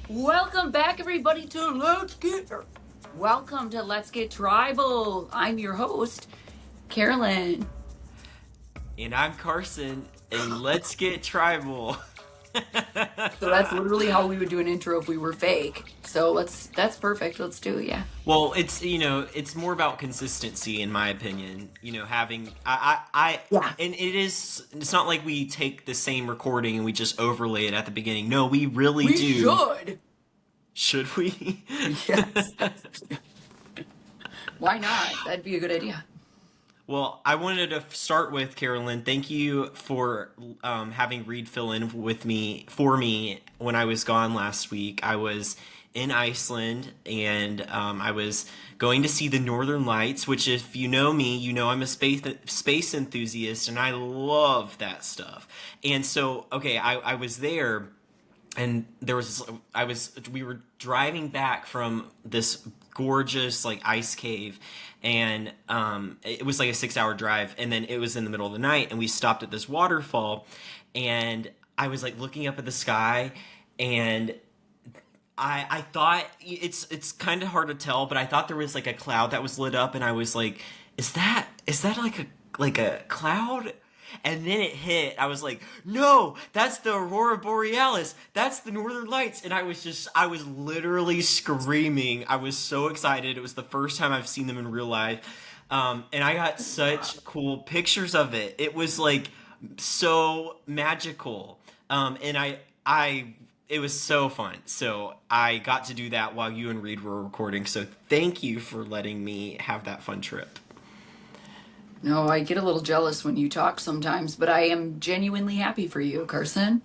Welcome back, everybody, to Welcome to Let's Get Tribal. I'm your host, Carolyn. And I'm Carson, and let's get tribal. So that's literally how we would do an intro if we were fake. So that's perfect. Let's do it. Yeah. Well, it's more about consistency, in my opinion. Having Yeah. and it's not like we take the same recording and we just overlay it at the beginning. No, we really We do. should. Should we? Yes. Why not? That'd be a good idea. Well, I wanted to start with Carolyn. Thank you for having Reed fill in for me when I was gone last week. I was in Iceland and I was going to see the Northern Lights, which, if you know me, you know I'm a space enthusiast and I love that stuff. And so, okay, I was there and we were driving back from this gorgeous like ice cave, and it was like a 6 hour drive, and then it was in the middle of the night and we stopped at this waterfall, and I was like looking up at the sky, and I thought it's kind of hard to tell, but I thought there was like a cloud that was lit up, and I was like, is that like a cloud? And then it hit. I was like, no, that's the Aurora Borealis. That's the Northern Lights. And I was literally screaming. I was so excited. It was the first time I've seen them in real life. And I got such cool pictures of it. It was like so magical. It was so fun. So I got to do that while you and Reed were recording. So thank you for letting me have that fun trip. No, I get a little jealous when you talk sometimes, but I am genuinely happy for you, Carson.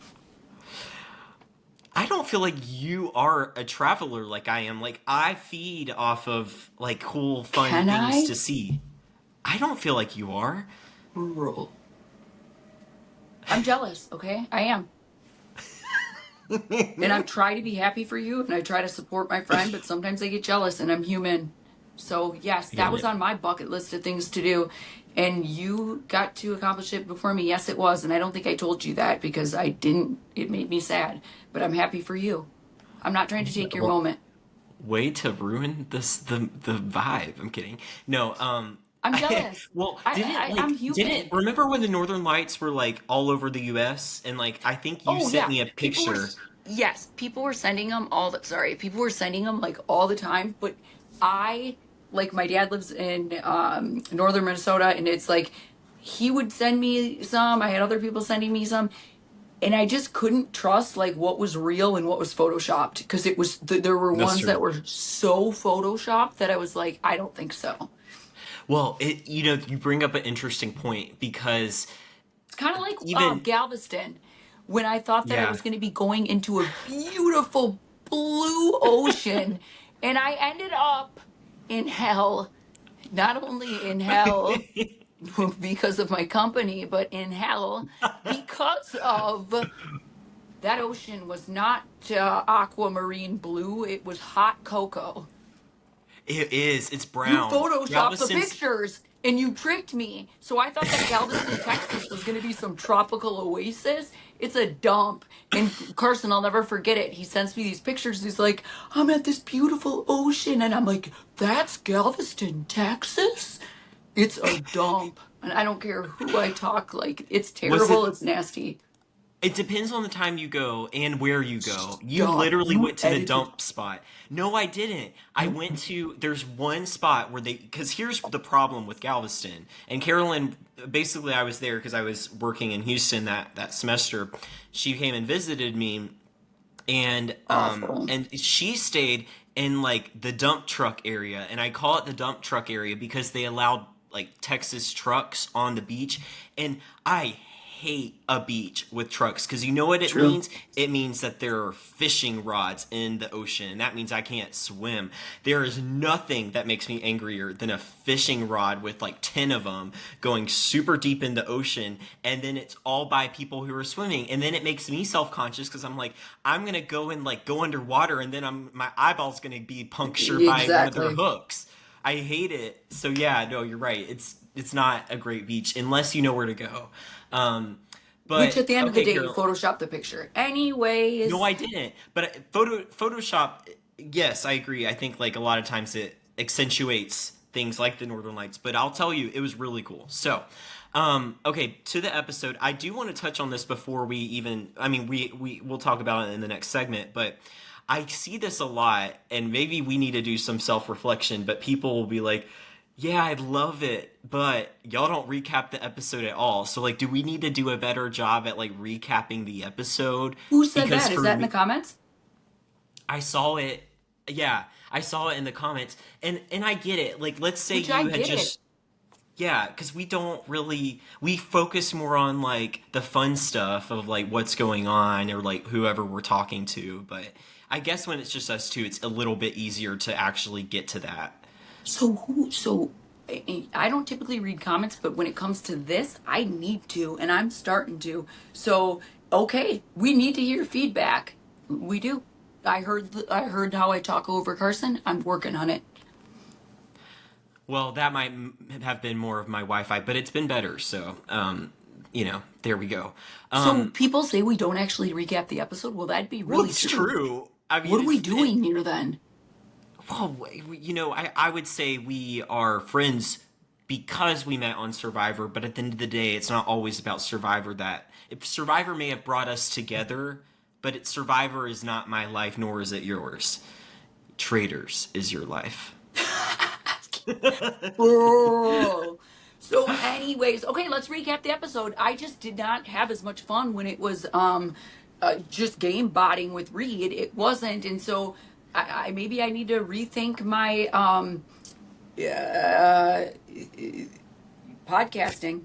I don't feel like you are a traveler like I am. Like, I feed off of like cool, fun Can things I? to see. I don't feel like you are. Rural. I'm jealous, okay? I am. And I try to be happy for you and I try to support my friend, but sometimes I get jealous and I'm human. So, yes, Yeah, that was on my bucket list of things to do. And you got to accomplish it before me. Yes, it was. And I don't think I told you that because I didn't. It made me sad. But I'm happy for you. I'm not trying to take your well, moment. way to ruin the vibe. I'm kidding. No, I'm jealous. well, I'm didn't human. remember when the Northern Lights were like all over the U.S. and like I think you Oh, sent yeah. me a People were, picture. yes, people were sending them all the, sorry, people were sending them like all the time. But I, like, my dad lives in northern Minnesota, and it's like he would send me some. I had other people sending me some, and I just couldn't trust like what was real and what was photoshopped because there were That's ones that true. were so photoshopped that I was like, I don't think so. Well, you bring up an interesting point because It's kind of like even Galveston, when I thought that I yeah. was going to be going into a beautiful blue ocean, and I ended up in hell. Not only in hell because of my company, but in hell because of that ocean was not aquamarine blue. It was hot cocoa. It is. It's You brown. photoshopped the Galveston's. pictures and you tricked me. So I thought that Galveston, Texas was going to be some tropical oasis. It's a dump. And Carson, I'll never forget it. He sends me these pictures. He's like, I'm at this beautiful ocean. And I'm like, that's Galveston, Texas? It's a dump. And I don't care who I talk like. It's Was terrible. it? It's nasty. It depends on the time you go and where you go. You Stop. literally You went to the edited. dump spot. No, I didn't. I You. went to. There's one spot where because here's the problem with Galveston and Carolyn. Basically, I was there because I was working in Houston that semester. She came and visited me, Awful. and she stayed in like the dump truck area, and I call it the dump truck area because they allowed like Texas trucks on the beach, and I hate a beach with trucks because you know what it True. means? It means that there are fishing rods in the ocean. That means I can't swim. There is nothing that makes me angrier than a fishing rod with like 10 of them going super deep in the ocean, and then it's all by people who are swimming, and then it makes me self-conscious because I'm like, I'm gonna go and like go underwater, and then my eyeball's gonna be punctured by one of their Exactly. hooks. I hate it. So yeah, no, you're right. It's not a great beach unless you know where to go. Um, Which But at the end of the okay, day, you Carol. Photoshop the picture. No, Anyways, I didn't. But Photoshop, yes, I agree. I think like a lot of times it accentuates things like the Northern Lights. But I'll tell you, it was really cool. So, okay, to the episode, I do want to touch on this before we even. I mean, we'll talk about it in the next segment, but. I see this a lot, and maybe we need to do some self reflection, but people will be like, yeah, I love it, but y'all don't recap the episode at all. So, like, do we need to do a better job at, like, recapping the episode? who said Because that? Is for that in the me, comments? I saw it, yeah, I saw it in the comments, and I get it. Like, let's say Which I you had get it. just yeah, because we don't really we focus more on like the fun stuff of like what's going on or like whoever we're talking to. But I guess when it's just us two, it's a little bit easier to actually get to that. So I don't typically read comments, but when it comes to this, I need to, and I'm starting to. So, okay, we need to hear feedback. We do. I heard how I talk over Carson. I'm working on it. Well, that might have been more of my Wi-Fi, but it's been better. So, there we go. So Um, people say we don't actually recap the episode. Well, that'd be well, really it's true. true. I What mean, are we doing here then? well, I would say we are friends because we met on Survivor, but at the end of the day, it's not always about Survivor. That if Survivor may have brought us together, but Survivor is not my life, nor is it yours. Traitors is your life. Oh. So, anyways, okay, let's recap the episode. I just did not have as much fun when it was just game botting with Reed. It wasn't, and so I maybe I need to rethink my uh, podcasting.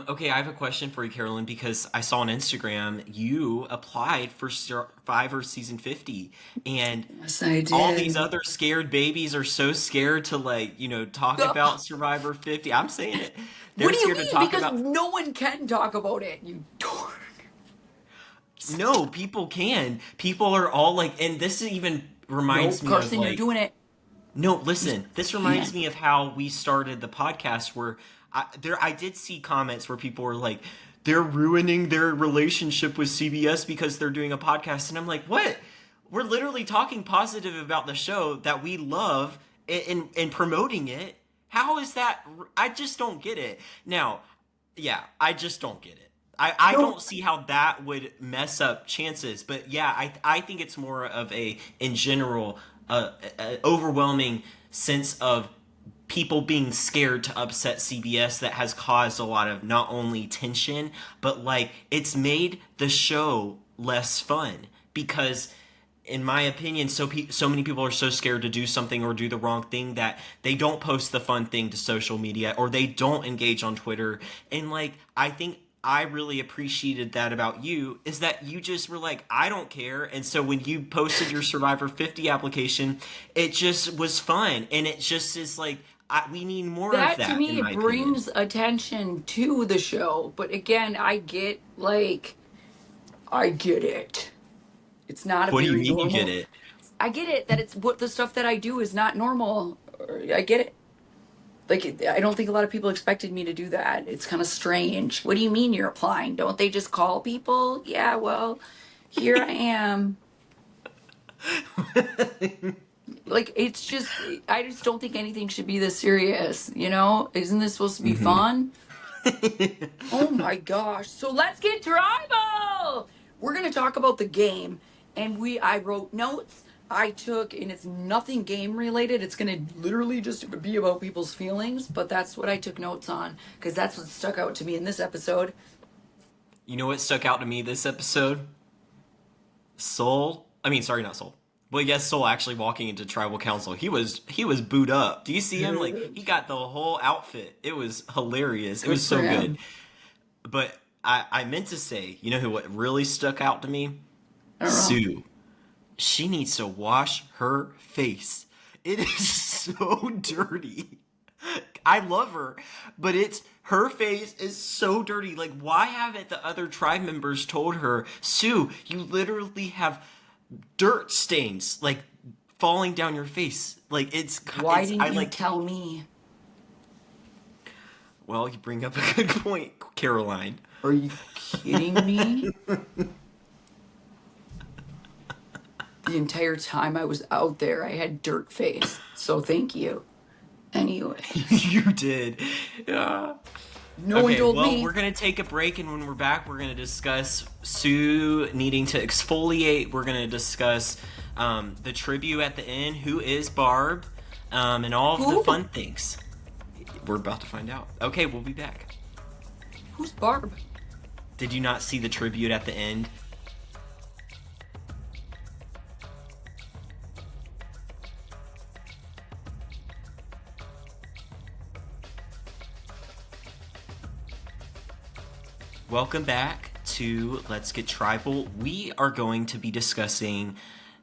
Okay, I have a question for you, Carolyn, because I saw on Instagram you applied for Survivor season 50, and Yes, I all these did. other scared babies are so scared to like talk Uh, about Survivor 50. I'm saying it. What They're do you scared to mean? talk Because about. no one can talk about it. You dork. No, people can. People are all like, and this even reminds Nope, me of Carson, you're like, doing it. no, You listen. This reminds can't. me of how we started the podcast, where I did see comments where people were like, they're ruining their relationship with CBS because they're doing a podcast, and I'm like, what? We're literally talking positive about the show that we love and promoting it. How is that? I just don't get it. Now, yeah, I just don't get it. I No, don't see how that would mess up chances. But yeah, I think it's more of in general, a overwhelming sense of people being scared to upset CBS that has caused a lot of not only tension, but like it's made the show less fun because in my opinion, so many people are so scared to do something or do the wrong thing that they don't post the fun thing to social media or they don't engage on Twitter. And like, I think I really appreciated that about you is that you just were like, I don't care. And so when you posted your Survivor 50 application, it just was fun. And it just is like, we need more of that to that, in me my opinion. brings attention to the show. But again, I get it. It's not a What do you very mean you get normal. it? I get it that it's what the stuff that I do is not normal. I get it. I don't think a lot of people expected me to do that. It's kind of strange. What do you mean you're applying? Don't they just call people? Yeah, well, here I am. It's just, I just don't think anything should be this serious, you know? Isn't this supposed to be Hmm. fun? Oh my gosh. So let's get tribal. We're going to talk about the game. And I wrote notes. I took, and it's nothing game related. It's going to literally just be about people's feelings, but that's what I took notes on because that's what stuck out to me in this episode. You know what stuck out to me this episode? Soul. I mean, sorry, not Soul. Well, yes, Soul actually walking into tribal council. He was booed up. Do you see him? Like he got the whole outfit. It was hilarious. It Good was for so good. him. But I meant to say, you know who what really stuck out to me? I don't know. Sue. She needs to wash her face. It is so dirty. I love her, but her face is so dirty. Like, why haven't the other tribe members told her, Sue, you literally have dirt stains like falling down your face? Like, Why I didn't you like, tell me? Well, you bring up a good point, Caroline. Are you kidding me? The entire time I was out there, I had dirt face. So thank you. Anyway, You did. Yeah. no one Okay, told well, me. we're going to take a break, and when we're back, we're going to discuss Sue needing to exfoliate. We're going to discuss the tribute at the end, who is Barb, and all of the Who? fun things. We're about to find out. Okay, we'll be back. Who's Barb? Did you not see the tribute at the end? Welcome back to Let's Get Tribal. We are going to be discussing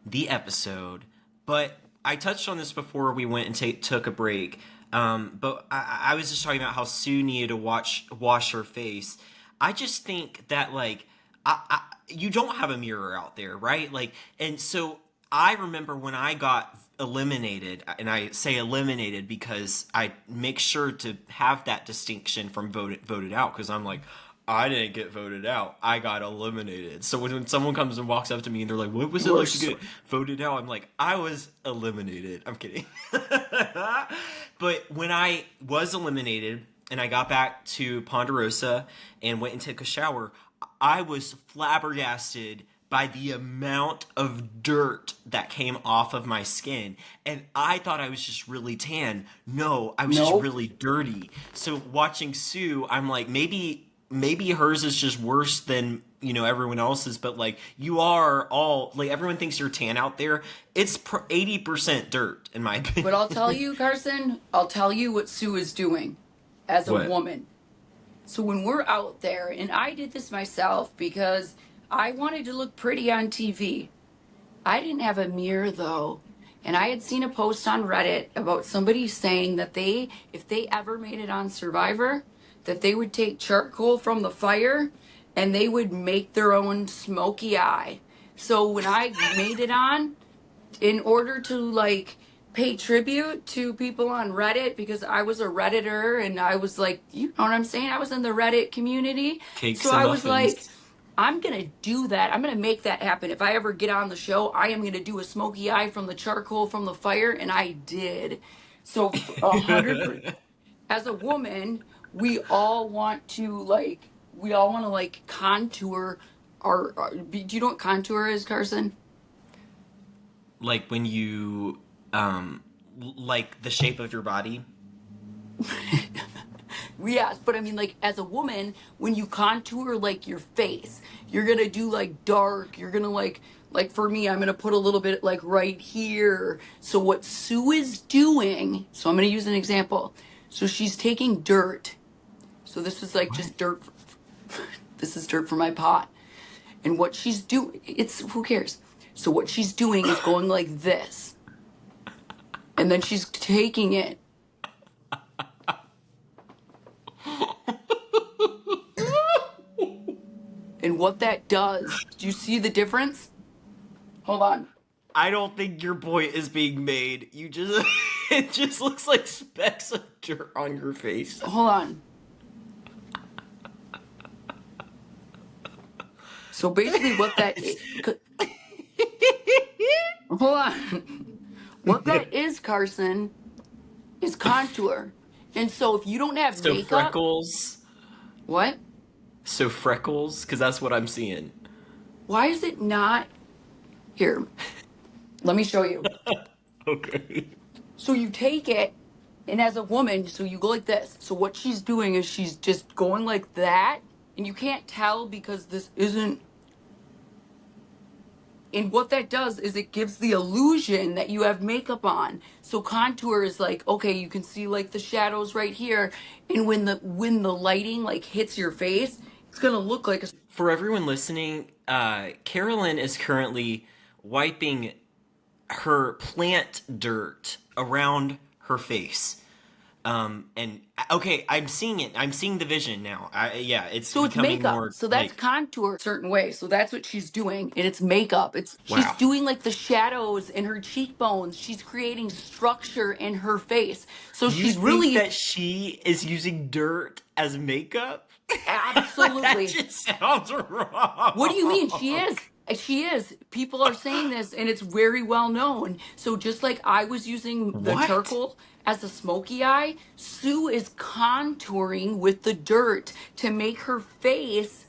the episode, but I touched on this before we went and took a break. But I was just talking about how Sue needed to wash her face. I just think that you don't have a mirror out there, right? And so I remember when I got eliminated, and I say eliminated because I make sure to have that distinction from voted out, because I'm like, I didn't get voted out. I got eliminated. So when someone comes and walks up to me and they're like, what was it like to get voted out? I'm like, I was eliminated. I'm kidding. But when I was eliminated and I got back to Ponderosa and went and took a shower, I was flabbergasted by the amount of dirt that came off of my skin. And I thought I was just really tan. No, I was just Nope. really dirty. So watching Sue, I'm like, maybe hers is just worse than everyone else's, but you are all everyone thinks you're tan out there. It's 80% dirt in my opinion. But I'll tell you, Carson, I'll tell you what Sue is doing as a What? woman. So when we're out there, and I did this myself because I wanted to look pretty on TV. I didn't have a mirror though. And I had seen a post on Reddit about somebody saying that if they ever made it on Survivor, that they would take charcoal from the fire and they would make their own smoky eye. So when I made it on, in order to pay tribute to people on Reddit, because I was a Redditor and I was you know what I'm saying? I was in the Reddit community. So Cakes and I was like, muffins. I'm going to do that. I'm going to make that happen. If I ever get on the show, I am going to do a smoky eye from the charcoal from the fire. And I did. So 100%. As a woman, we all want to contour do you know what contour is, Carson? Like when you like the shape of your body. Yes, but I mean, as a woman, when you contour your face, you're gonna do dark. You're gonna for me, I'm gonna put a little bit right here. So what Sue is doing? So I'm gonna use an example. So she's taking dirt. So this is What? just dirt. This is dirt for my pot. And what she's doing, it's who cares? So what she's doing is going like this, and then she's taking it. And what that does, do you see the difference? Hold on. I don't think your point is being made. You just it just looks like specks of dirt on your face. Hold on. So basically what that is, hold on. What that is, Carson, is contour. And so if you don't have So makeup, freckles. what? So freckles, because that's what I'm seeing. Why is it not here? Let me show you. Okay. So you take it, and as a woman, so you go like this. So what she's doing is she's just going like that, and you can't tell because this isn't. And what that does is it gives the illusion that you have makeup on. So contour is okay, you can see the shadows right here, and when the lighting hits your face, it's gonna look like a. For everyone listening, Carolyn is currently wiping her plant dirt around her face. And okay, I'm seeing it. I'm seeing the vision now. Yeah, it's So it's becoming makeup. more So that's like, contour a certain way. So that's what she's doing. And it's makeup. It's she's wow. doing like the shadows in her cheekbones. She's creating structure in her face. So You she's think really that she is using dirt as makeup? That absolutely. just sounds What do you mean? She wrong. is. She is. People are saying this and it's very well known. So just like I was using the What? charcoal as a smoky eye, Sue is contouring with the dirt to make her face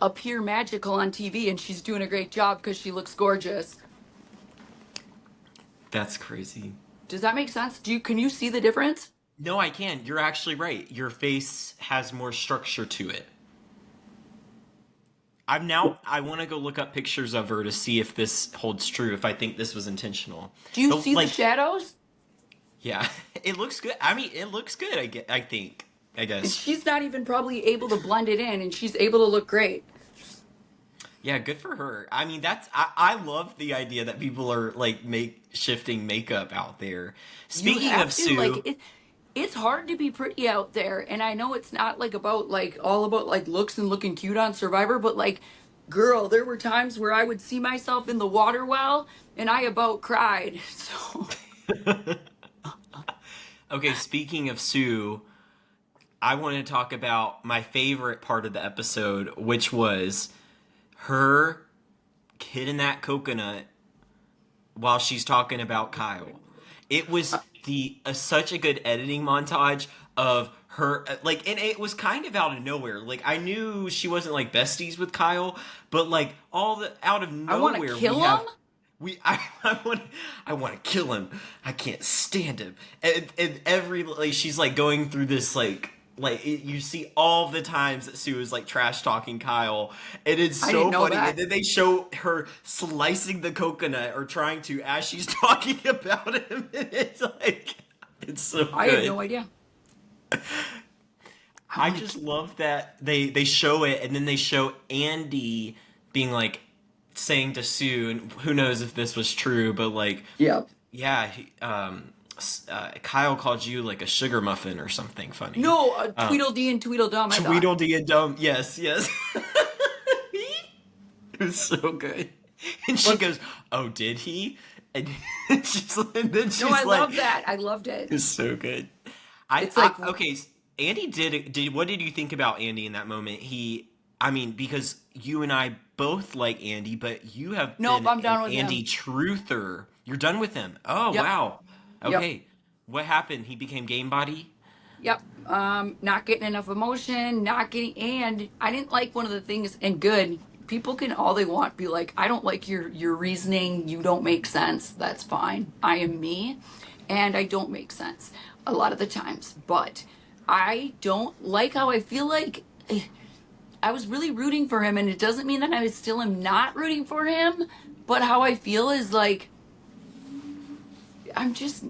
appear magical on TV, and she's doing a great job because she looks gorgeous. That's crazy. Does that make sense? Can you see the difference? No, I can. You're actually right. Your face has more structure to it. I want to go look up pictures of her to see if this holds true, if I think this was intentional. Do you But see the like, shadows? yeah, it looks good. I mean, it looks good. I think. I And guess. she's not even probably able to blend it in, and she's able to look great. Yeah, good for her. I mean, I love the idea that people are like make shifting makeup out there. You Speaking have of to like Sue, it. It's hard to be pretty out there, and I know it's not like about like all about like looks and looking cute on Survivor, but like, girl, there were times where I would see myself in the water well, and I about cried. So okay, speaking of Sue, I want to talk about my favorite part of the episode, which was her hitting that coconut while she's talking about Kyle. It was the such a good editing montage of her like, and it was kind of out of nowhere. Like I knew she wasn't like besties with Kyle, but like all the out of I want to nowhere we kill him. have I want to kill him. I can't stand him. And every like she's like going through this you see all the times that Sue is like trash talking Kyle, and it's I didn't so know funny. And that. then they show her slicing the coconut or trying to as she's talking about him. And it's like it's so I had good. no idea. I I want just to. love that they show it, and then they show Andy being like saying to Sue, and who knows if this was true, but like Yeah. yeah, Kyle called you like a sugar muffin or something funny. No, Um, Tweedledee and Tweedledum, I thought. Tweedledee and Dum. Yes, yes. It was so good. And she But goes, "Oh, did he?" And then no, I she's like, love that. I loved it. "It's so good." It's like, Okay. Andy did. What did you think about Andy in that moment? I mean, because you and I both like Andy, but you have nope, been I'm an done with Andy him. truther. You're done with him. Oh Yep. wow. Yep. Okay. What happened? He became game body. Yep. Not getting enough emotion, not getting, and I didn't like one of the things, and good. People can all they want be like, I don't like your reasoning, you don't make sense. That's fine. I am me, and I don't make sense a lot of the times. But I don't like how I feel like I was really rooting for him, and it doesn't mean that I still am not rooting for him, but how I feel is like I'm just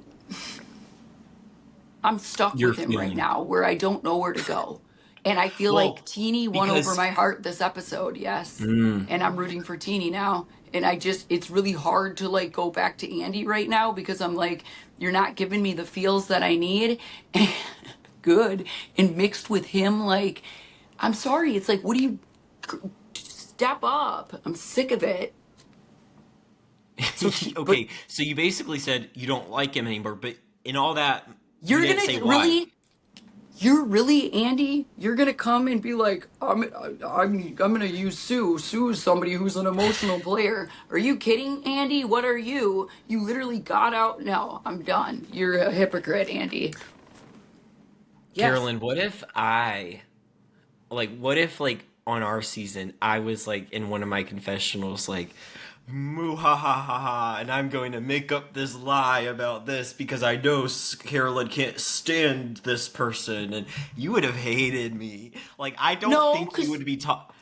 I'm stuck You're with him right feeling now where I don't know where to go. And I feel like well Teeny won over because my heart this episode, yes. mm, And I'm rooting for Teeny now. And it's really hard to like go back to Andy right now because I'm like, you're not giving me the feels that I need. And good. And mixed with him, like, I'm sorry. It's like, what do you step up? I'm sick of it. So, but okay. So you basically said you don't like him anymore, but in all that, you you're didn't say gonna why. really You're really Andy. You're gonna come and be like, I'm gonna use Sue. Sue is somebody who's an emotional player. Are you kidding, Andy? What are you? You literally got out. No, I'm done. You're a hypocrite, Andy. Yes. Carolyn, what if like on our season I was like in one of my confessionals like moo ha ha ha ha, and I'm going to make up this lie about this because I know Carolyn can't stand this person, and you would have hated me. Like I don't No, think you because would be taught.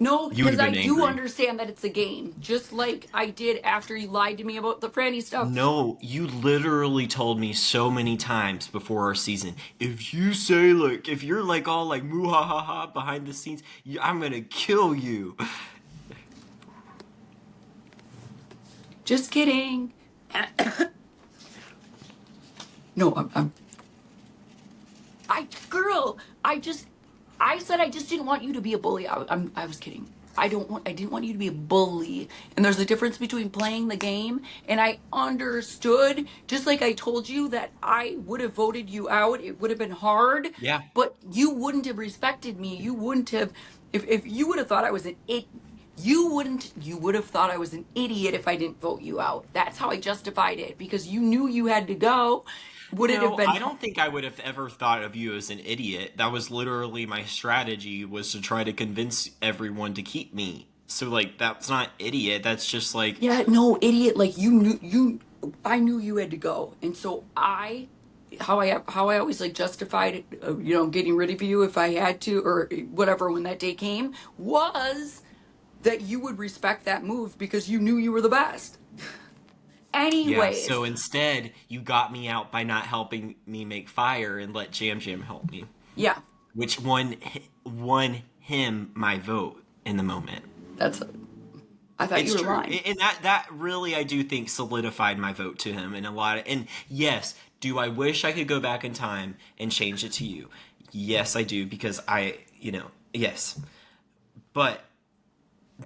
no, You would because have I been do angry. understand that it's a game, just like I did after you lied to me about the Franny stuff. No, you literally told me so many times before our season. If you say like, if you're like all like moo ha ha ha behind the scenes, I'm gonna kill you. Just kidding. No, I'm girl, I said I just didn't want you to be a bully. I was kidding. I didn't want you to be a bully. And there's a difference between playing the game, and I understood, just like I told you that I would have voted you out. It would have been hard, Yeah. but you wouldn't have respected me. You wouldn't have, if you would have thought I was an it, you would have thought I was an idiot if I didn't vote you out. That's how I justified it, because you knew you had to go. Would it have No, been I don't think I would have ever thought of you as an idiot. That was literally my strategy, was to try to convince everyone to keep me. So like that's not idiot. That's just like Yeah, no, idiot. Like I knew you had to go, and so how I always like justified it, getting rid of you if I had to or whatever when that day came was that you would respect that move because you knew you were the best. yeah, Anyways, so instead you got me out by not helping me make fire and let Jam Jam help me, yeah, which won him my vote in the moment. that's. I thought you It's were true, lying. and that really I do think solidified my vote to him in a lot of. And yes, do I wish I could go back in time and change it to you? Yes, I do, because yes, but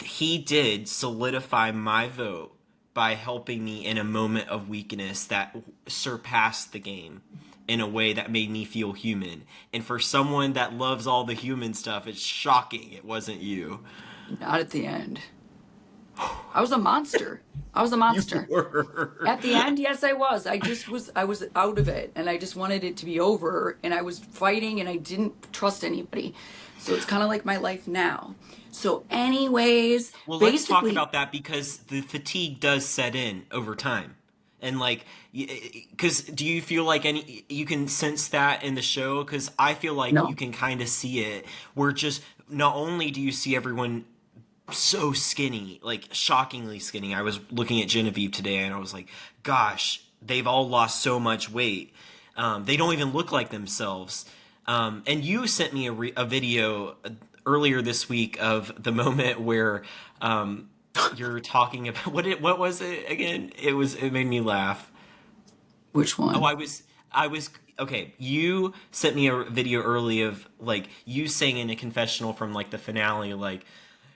he did solidify my vote by helping me in a moment of weakness that surpassed the game in a way that made me feel human. And for someone that loves all the human stuff, it's shocking it wasn't you. Not at the end. I was a monster. I was a You monster. were. At the end, yes, I was. I was out of it and I just wanted it to be over and I was fighting and I didn't trust anybody. So it's kind of like my life now. So, anyways, Well, let's talk basically, about that, because the fatigue does set in over time. And like, because do you feel like you can sense that in the show? Because I feel like you no. can kind of see it. Where just not only do you see everyone so skinny, like shockingly skinny. I was looking at Genevieve today and I was like, gosh, they've all lost so much weight. They don't even look like themselves. And you sent me a video earlier this week of the moment where you're talking about what was it again? It made me laugh. Which Oh, one? I was okay. You sent me a video early of like you saying in a confessional from like the finale, like,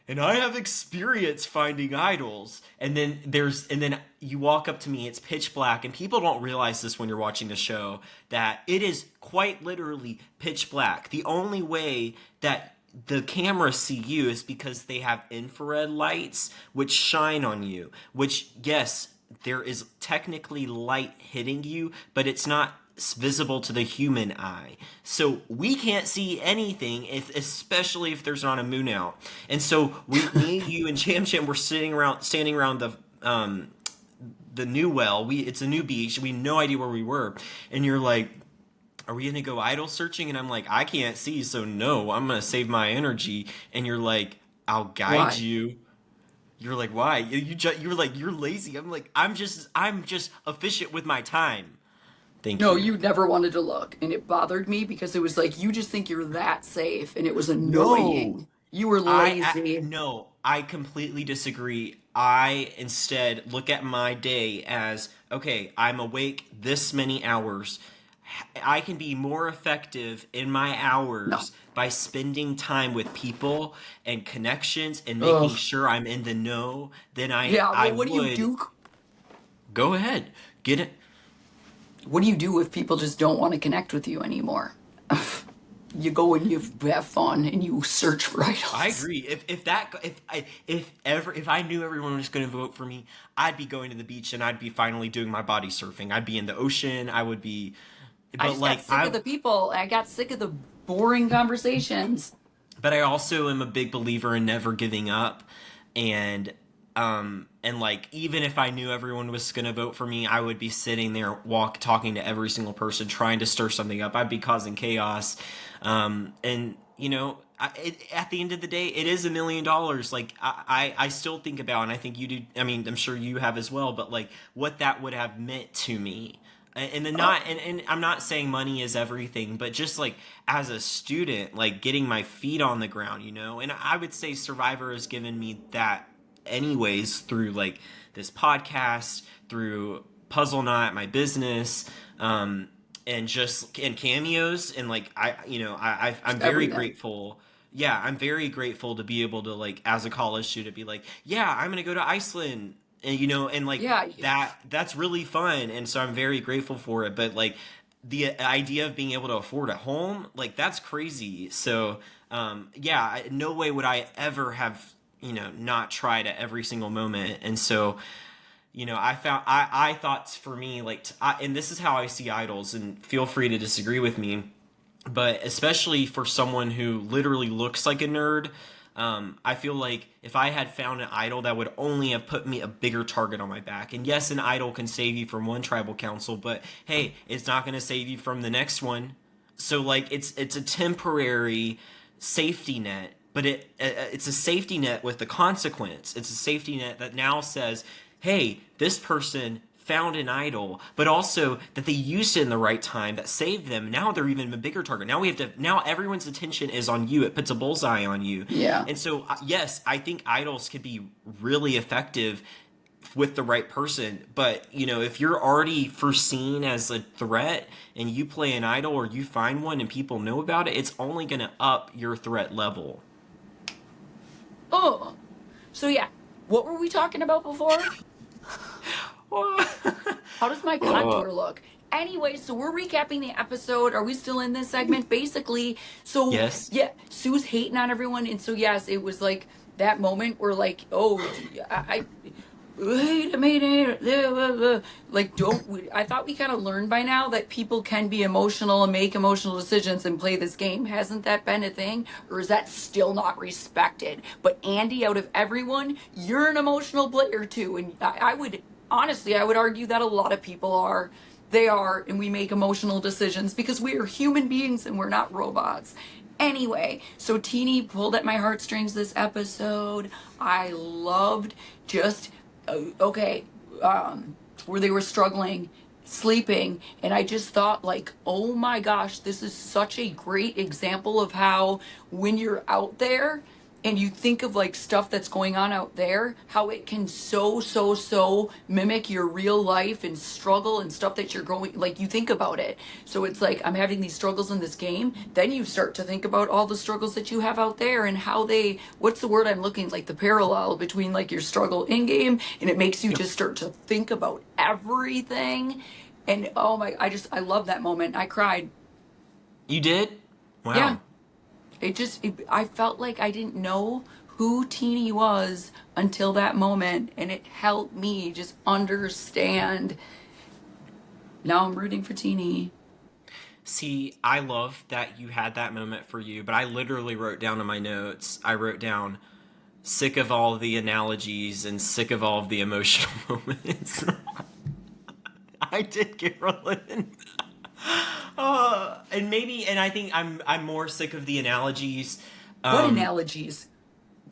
and I have experience finding idols. And then you walk up to me, it's pitch black, and people don't realize this when you're watching the show, that it is quite literally pitch black. The only way that the cameras see you is because they have infrared lights which shine on you, which, yes, there is technically light hitting you, but it's not visible to the human eye. So we can't see anything, especially if there's not a moon out. And so me, you, and Cham Cham were standing around the new well. It's a new beach. We had no idea where we were. And you're like, are we gonna go idol searching? And I'm like, I can't see, so no, I'm gonna save my energy. And you're like, I'll guide Why? you. You're like, why? You're like, you're lazy. I'm like, I'm just efficient with my time. Thank No, you. you never wanted to look. And it bothered me because it was like, you just think you're that safe. And it was No, annoying. You were lazy. no, I completely disagree. I instead look at my day as, okay, I'm awake this many hours. I can be more effective in my No. hours by spending time with people and connections and making Ugh. sure I'm in the know than I Yeah, I well, what do you would. do? Go ahead. Get it. What do you do if people just don't want to connect with you anymore? You go and you have fun and you search for I idols. agree. If I knew everyone was going to vote for me, I'd be going to the beach and I'd be finally doing my body surfing. I'd be in the ocean. I would be, I but just got like sick of the people. I got sick of the boring conversations. but I also am a big believer in never giving up, and and like even if I knew everyone was going to vote for me, I would be sitting there talking to every single person, trying to stir something up. I'd be causing chaos, and at the end of the day, it is $1 million. Like I still think about, and I think you do. I mean, I'm sure you have as well. But like what that would have meant to me, and then Oh, not, and I'm not saying money is everything, but just like as a student, like getting my feet on the ground, And I would say Survivor has given me that, anyways, through like this podcast, through Puzzle Knot, my business. and just and cameos and like I'm Just very everything. grateful. Yeah, I'm very grateful to be able to like as a college student be like, yeah, I'm gonna go to Iceland, and and like Yeah. that's really fun, and so I'm very grateful for it. But like the idea of being able to afford a home, like that's crazy. So yeah, no way would I ever have not tried at every single moment, and so I thought for me like and this is how I see idols, and feel free to disagree with me, but especially for someone who literally looks like a nerd, I feel like if I had found an idol, that would only have put me a bigger target on my back. And yes, an idol can save you from one tribal council, but hey, it's not going to save you from the next one. So like it's a temporary safety net, but it's a safety net with the consequence. It's a safety net that now says, hey, this person found an idol, but also that they used it in the right time that saved them. Now they're even a bigger target. Now everyone's attention is on you. It puts a bullseye on you. Yeah. And so yes, I think idols could be really effective with the right person. But if you're already foreseen as a threat and you play an idol or you find one and people know about it, it's only going to up your threat level. Oh. So yeah. What were we talking about before? How does my contour look? Anyway, so we're recapping the episode. Are we still in this segment? Basically, so Yes. yeah, Sue's hating on everyone, and so yes, it was like that moment where like, oh, wait a minute, like I thought we kind of learned by now that people can be emotional and make emotional decisions and play this game. Hasn't that been a thing, or is that still not respected? But Andy, out of everyone, you're an emotional player too, and I would honestly, I would argue that a lot of people are. They are, and we make emotional decisions because we are human beings and we're not robots. Anyway, so Teeny pulled at my heartstrings this episode. I loved just okay, where they were struggling sleeping, and I just thought like, oh my gosh, this is such a great example of how when you're out there and you think of like stuff that's going on out there, how it can so mimic your real life and struggle and stuff that you're going, like you think about it. So it's like I'm having these struggles in this game, then you start to think about all the struggles that you have out there and how they, what's the word I'm looking, like the parallel between like your struggle in game, and it makes you just start to think about everything. And oh my, I love that moment. I cried. You did? Yeah. Wow. I felt like I didn't know who Teeny was until that moment, and it helped me just understand. Now I'm rooting for Teeny. See, I love that you had that moment for you, but I literally wrote down in my notes, I wrote down sick of all the analogies and sick of all of the emotional moments. I did, Carolyn. And I think I'm more sick of the analogies. What Um, analogies?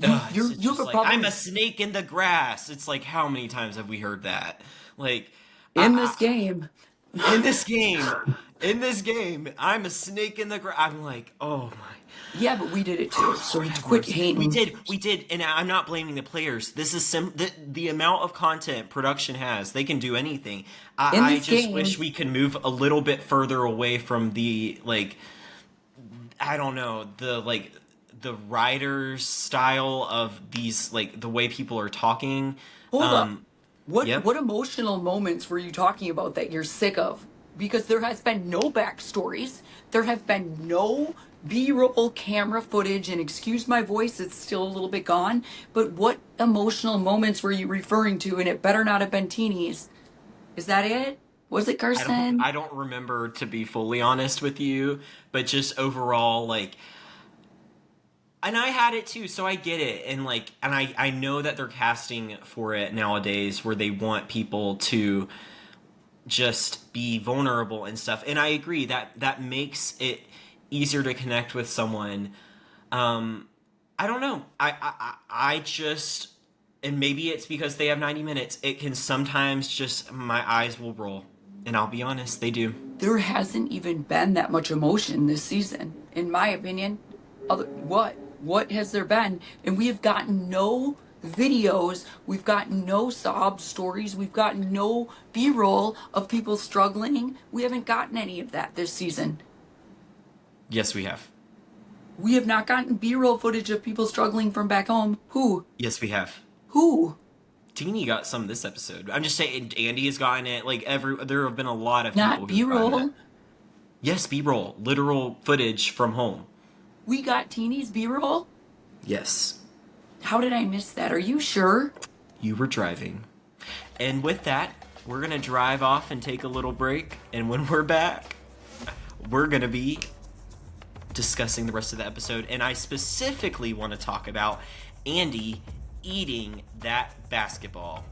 it's You have just a like problem I'm a snake in the grass. It's like how many times have we heard that? Like, in this I, game. in this game, I'm a snake in the grass. I'm like, oh my. Yeah, but we did it too. So Have quit mercy. hating. We did, and I'm not blaming the players. This is the amount of content production has. They can do anything. In I this just game, wish we could move a little bit further away from the like, I don't know, the writer's style of these, like the way people are talking. hold up. Um, What yep. what emotional moments were you talking about that you're sick of? Because there has been no backstories. There have been no B-roll camera footage, and excuse my voice, it's still a little bit gone. But what emotional moments were you referring to? And it better not have been teenies. Is that it? Was it Carson? I don't remember, to be fully honest with you, but just overall like, and I had it too, so I get it. And like, and I know that they're casting for it nowadays where they want people to just be vulnerable and stuff. And I agree that that makes it easier to connect with someone. I don't know. I just, and maybe it's because they have 90 minutes. It can sometimes just, my eyes will roll. And I'll be honest, they do. There hasn't even been that much emotion this season, in my opinion. What? What has there been? And we have gotten no videos. We've gotten no sob stories. We've gotten no B-roll of people struggling. We haven't gotten any of that this season. Yes, we have. We have not gotten B-roll footage of people struggling from back home. Who? Yes, we have. Who? Teeny got some this episode. I'm just saying, Andy has gotten it. Like there have been a lot of people Not who have gotten it. B-roll. Yes, B-roll, literal footage from home. We got Teeny's B-roll? Yes, How did I miss that? Are you sure? you were driving. And with that, we're gonna drive off and take a little break. And when we're back, we're gonna be discussing the rest of the episode. And I specifically want to talk about Andy eating that basketball.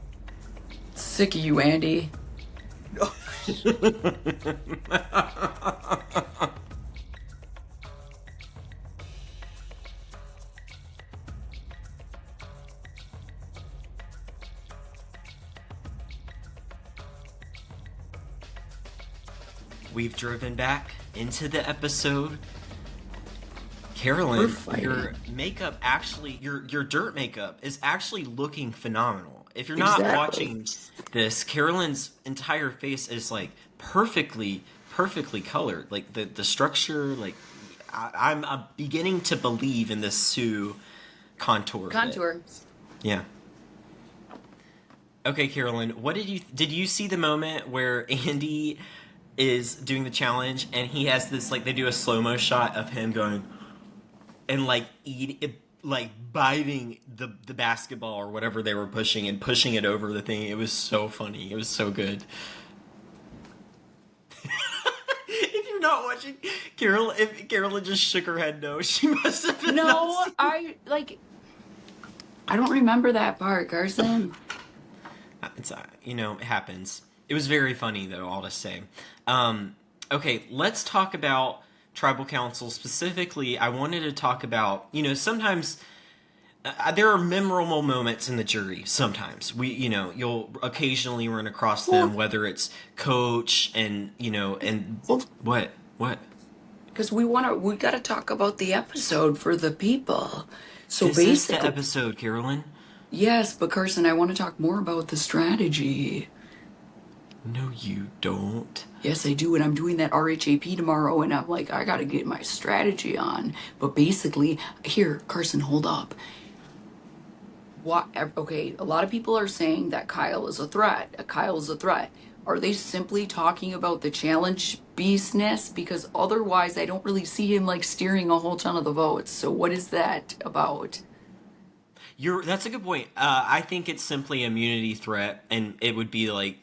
Sick of you, Andy. We've driven back into the episode. We're Carolyn, fighting. your makeup actually, your dirt makeup is actually looking phenomenal. If you're not Exactly. watching this, Carolyn's entire face is like perfectly colored. Like the structure, like I'm beginning to believe in this Sue contour. Contour. Yeah. Okay, Carolyn, did you see the moment where Andy is doing the challenge and he has this, like, they do a slow-mo shot of him going and like biting the basketball or whatever they were pushing and pushing it over the thing. It was so funny. It was so good. If you're not watching, if Carolyn just shook her head no, she must have been No, not seeing- I don't remember that part, Carson. It's it happens. It was very funny though, all to say. Okay, let's talk about tribal council specifically. I wanted to talk about, sometimes there are memorable moments in the jury. Sometimes you'll occasionally run across them, whether it's coach and what Because we got to talk about the episode for the people. So this is basically, the episode, Carolyn. yes, but Carson, I want to talk more about the strategy. No, you don't. Yes, I do, and I'm doing that RHAP tomorrow, and I'm like, I gotta get my strategy on. But basically, here, Carson, hold up. What? Okay, a lot of people are saying that Kyle is a threat. Kyle is a threat. Are they simply talking about the challenge beastness? Because otherwise, I don't really see him like steering a whole ton of the votes. So what is that about? That's a good point. I think it's simply immunity threat, and it would be like,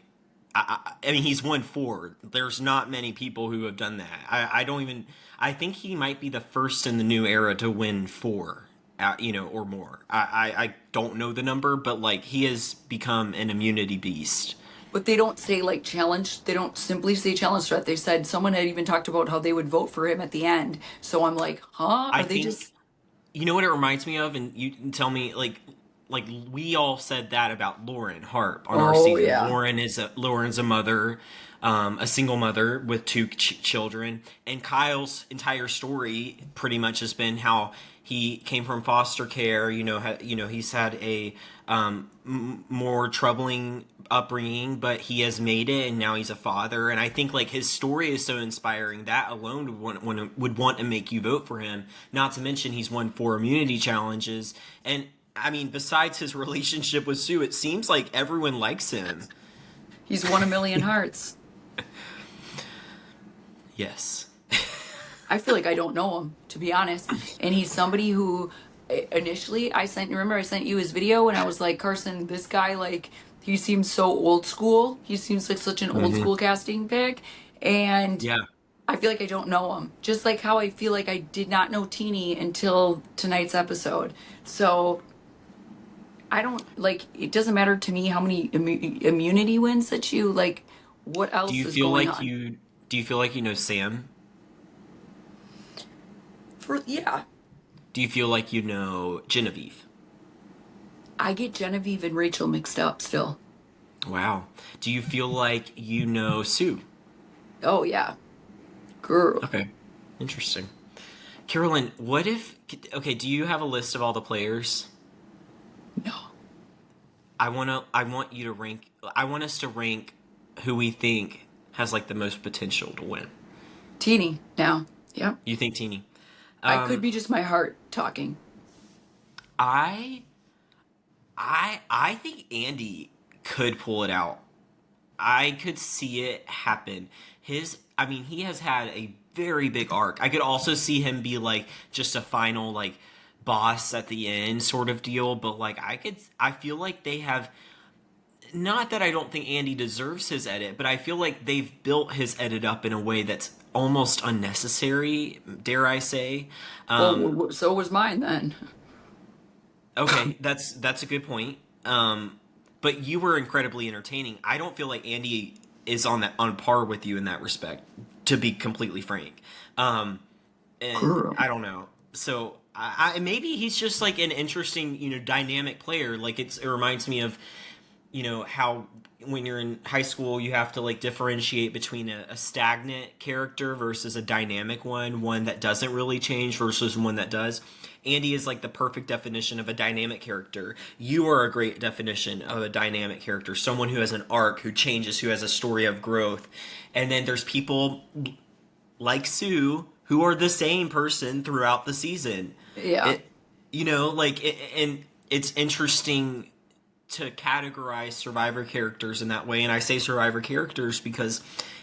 I mean, he's won 4. There's not many people who have done that. I think he might be the first in the new era to win 4, or more. I don't know the number, but like he has become an immunity beast. But they don't say like challenge. They don't simply say challenge threat. They said someone had even talked about how they would vote for him at the end. So I'm like, huh? I Are they think, just? you know what it reminds me of, and you can tell me, like we all said that about Lauren Harp on our Oh season. yeah. Lauren's a mother, a single mother with 2 children, and Kyle's entire story pretty much has been how he came from foster care. He's had a more troubling upbringing, but he has made it, and now he's a father. And I think like his story is so inspiring that alone would want to make you vote for him. Not to mention he's won 4 immunity challenges, and I mean, besides his relationship with Sue, it seems like everyone likes him. He's won a million hearts. Yes. I feel like I don't know him, to be honest. And he's somebody who initially remember I sent you his video and I was like, Carson, this guy, like, he seems so old school. He seems like such an old school casting pick. And Yeah. I feel like I don't know him. Just like how I feel like I did not know Teeny until tonight's episode. So I don't, like, it doesn't matter to me how many immunity wins that you, like, what else Do you is feel going like on? do you feel like you know Sam? Yeah. Do you feel like you know Genevieve? I get Genevieve and Rachel mixed up still. Wow. Do you feel like you know Sue? Oh, yeah. Girl. Okay. Interesting. Carolyn, do you have a list of all the players? No. I want you to rank. I want us to rank who we think has like the most potential to win. Teeny now. Yep. You think Teeny? I could Um, be just my heart talking. I I think Andy could pull it out. I could see it happen. I mean, he has had a very big arc. I could also see him be like just a final like boss at the end sort of deal, but like I feel like they have, not that I don't think Andy deserves his edit, but I feel like they've built his edit up in a way that's almost unnecessary, dare I say. Well, Um, so was mine then. okay, that's a good point. But you were incredibly entertaining. I don't feel like Andy is on par with you in that respect, to be completely frank. And Girl. I don't know. So maybe he's just like an interesting, dynamic player. Like it reminds me of, how when you're in high school you have to like differentiate between a stagnant character versus a dynamic one that doesn't really change versus one that does. Andy is like the perfect definition of a dynamic character. You are a great definition of a dynamic character, someone who has an arc, who changes, who has a story of growth. And then there's people like Sue who are the same person throughout the season. Yeah. It, and it's interesting to categorize Survivor characters in that way. And I say Survivor characters because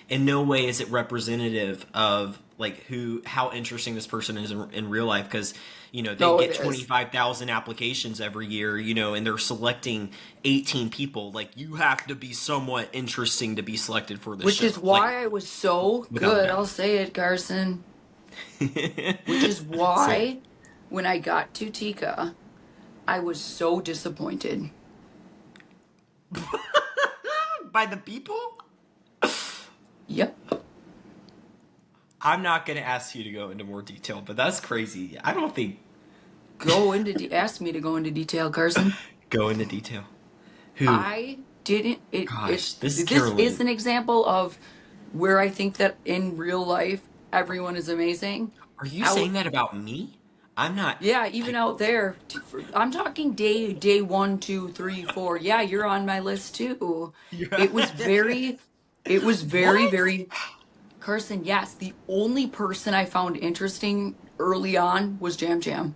in no way is it representative of like how interesting this person is in real life, because they No, it get is. 25,000 applications every year, and they're selecting 18 people. Like, you have to be somewhat interesting to be selected for the Which show, is like, why I was so without good. a I'll say it, Carson. Which is so why when I got to Tika, I was so disappointed. by the people. Yep. I'm not going to ask you to go into more detail, but that's crazy. I don't think Ask me to go into detail, Carson. go into detail. Who? I didn't. Gosh, this is This is Carolyn. an example of where I think that in real life everyone is amazing. Are you Out, saying that about me? I'm not. yeah, even I, out there. I'm talking day one, two, three, four. Yeah, you're on my list too. It was very, it was very, what? very. Carson, yes, the only person I found interesting early on was Jam Jam.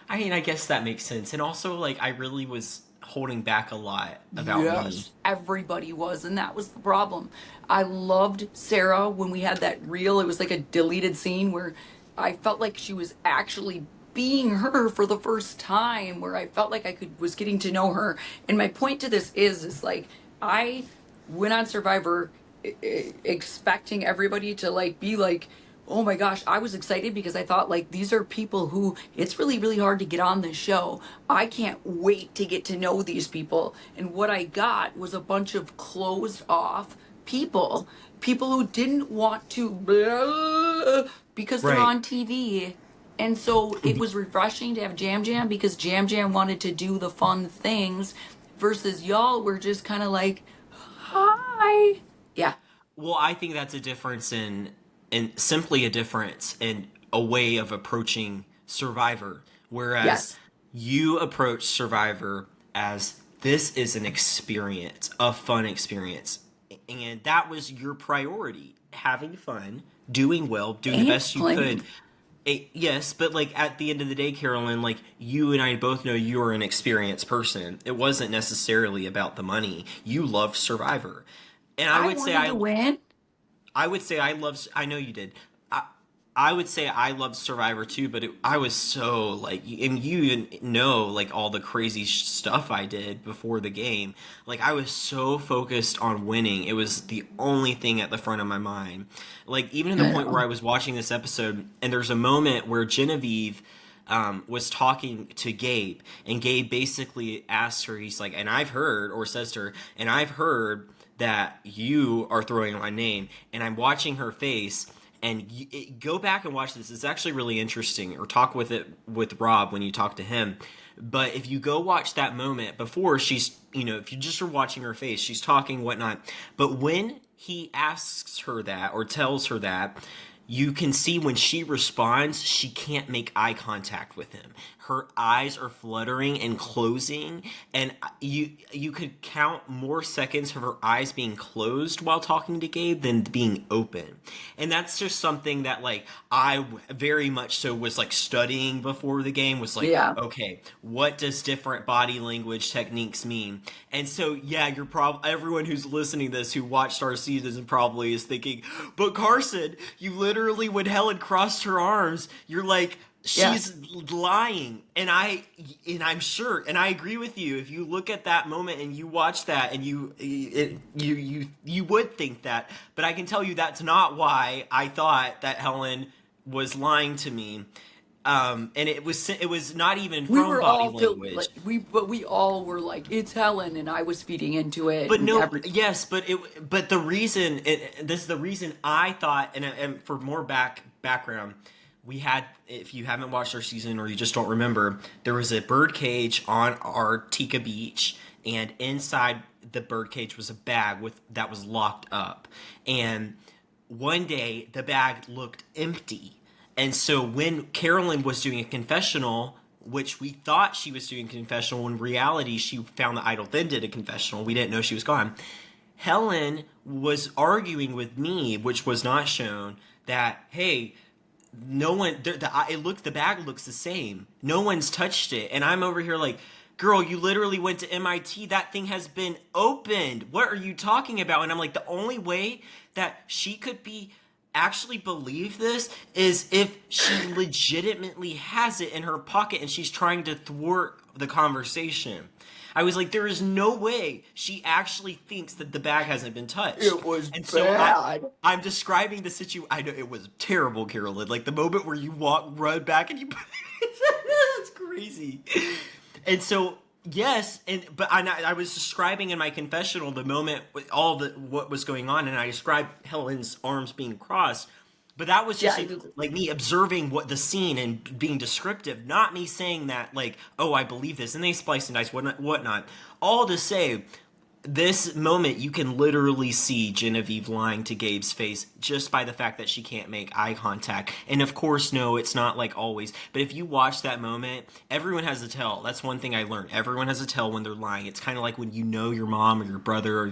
I mean, I guess that makes sense. And also, like, I really was holding back a lot about me. Yes, everybody was, and that was the problem. I loved Sarah when we had that reel. It was like a deleted scene where I felt like she was actually being her for the first time, where I felt like I could was getting to know her. And my point to this is like I went on Survivor expecting everybody to like be like, oh my gosh, I was excited because I thought like these are people who it's really, really hard to get on this show. I can't wait to get to know these people. And what I got was a bunch of closed off people, people who didn't want to because they're Right. on TV. And so it was refreshing to have Jam Jam because Jam Jam wanted to do the fun things versus y'all were just kind of like, hi. Yeah. Well, I think that's a difference in simply a difference in a way of approaching Survivor. Whereas Yes. you approach Survivor as this is an experience, a fun experience. And that was your priority. Having fun, doing well, doing the And best you could. playing. Yes, but like at the end of the day, Carolyn, like you and I both know you are an experienced person. It wasn't necessarily about the money. You loved Survivor. And I wanted to win. I would say I love. I know you did. I, I would say I loved Survivor too, but I was so like, and you know, like all the crazy stuff I did before the game. Like I was so focused on winning; it was the only thing at the front of my mind. Like even to the I point where know. I was watching this episode, and there's a moment where Genevieve was talking to Gabe, and Gabe basically asked her, he's like, and I've heard, or says to her, and I've heard that you are throwing my name, and I'm watching her face. And go back and watch this. It's actually really interesting. Or talk with it with Rob when you talk to him. But if you go watch that moment before she's, if you just are watching her face, she's talking, whatnot. But when he asks her that or tells her that, you can see when she responds, she can't make eye contact with him. Her eyes are fluttering and closing, and you could count more seconds of her eyes being closed while talking to Gabe than being open. And that's just something that like I very much so was like studying before the game, was like, Yeah. okay, what does different body language techniques mean? And so yeah, you're probably, everyone who's listening to this who watched our seasons and probably is thinking, but Carson, you literally, when Helen crossed her arms, you're like, she's Yes. lying. I'm sure, and I agree with you, if you look at that moment and you watch that and you would think that, but I can tell you that's not why I thought that Helen was lying to me. And it was not even We from were body all filled language. like we all were like, it's Helen, and I was feeding into it But and no, every yes, but the reason this is the reason I thought, and for more background, we had, if you haven't watched our season or you just don't remember, there was a bird cage on our Tika beach, and inside the bird cage was a bag with that was locked up, and one day the bag looked empty. And so when Carolyn was doing a confessional, which we thought she was doing a confessional, in reality she found the idol then did a confessional. We didn't know she was gone. Helen was arguing with me, which was not shown, that hey, no one the bag looks the same. No one's touched it. And I'm over here like, girl, you literally went to MIT. That thing has been opened. What are you talking about? And I'm like, the only way that she could be actually believe this is if she legitimately has it in her pocket and she's trying to thwart the conversation. I was like, there is no way she actually thinks that the bag hasn't been touched. it was And so bad. I'm describing the situation. I know it was terrible, Carolyn. Like the moment where you run back and you, that's crazy. And so yes, but I was describing in my confessional the moment with all the what was going on, and I described Helen's arms being crossed. But that was just Yeah, like me observing what the scene and being descriptive, not me saying that like, oh, I believe this, and they splice and dice whatnot. All to say, this moment you can literally see Genevieve lying to Gabe's face just by the fact that she can't make eye contact. And of course, no, it's not like always, but if you watch that moment, everyone has a tell. That's one thing I learned. Everyone has a tell when they're lying. It's kind of like when you know your mom or your brother or